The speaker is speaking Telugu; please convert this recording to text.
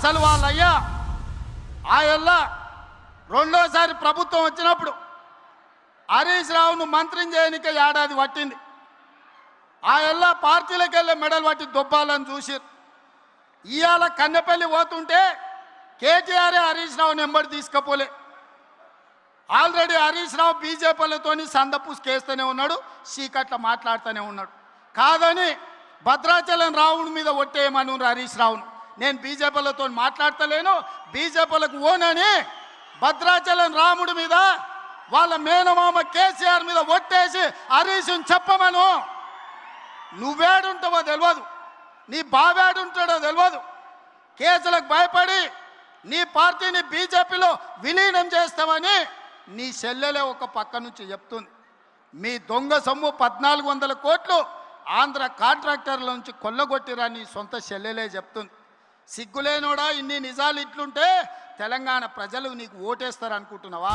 అసలు వాళ్ళయ్యా ఆయల్లా రెండోసారి ప్రభుత్వం వచ్చినప్పుడు హరీష్ రావును మంత్రిని చేయనిక ఏడాది పట్టింది. ఆయల్లా పార్టీలకు వెళ్ళే మెడల్ పట్టి దొబ్బాలని చూసిరు. ఇవాళ కన్నెపల్లి పోతుంటే కేటీఆర్ హరీష్ రావుని ఎంబడి తీసుకపోలే. ఆల్రెడీ హరీష్ రావు బీజేపీలతో సందపూసుకేస్తూనే ఉన్నాడు, చీకట్ల మాట్లాడుతూనే ఉన్నాడు. కాదని భద్రాచలం రావుని మీద ఒట్టేయమని హరీష్ రావును. నేను బీజేపీలతో మాట్లాడతలేను, బీజేపీలకు ఓనని భద్రాచలం రాముడి మీద వాళ్ళ మేనమామ కేసీఆర్ మీద ఒట్టేసి హరీష్ని చెప్పమను. నువ్వేడుంటావో తెలియదు, నీ బావేడుంటాడో తెలియదు. కేసులకు భయపడి నీ పార్టీని బీజేపీలో విలీనం చేస్తామని నీ చెల్లెలే ఒక పక్క నుంచి చెప్తుంది. మీ దొంగ సొమ్ము 1400 కోట్లు ఆంధ్ర కాంట్రాక్టర్ల నుంచి కొల్లగొట్టిరా నీ సొంత చెల్లెలే చెప్తుంది. సిగ్గులేనోడా, ఇన్ని నిజాలు ఇట్లుంటే తెలంగాణ ప్రజలు నీకు ఓటేస్తారు అనుకుంటున్నావా?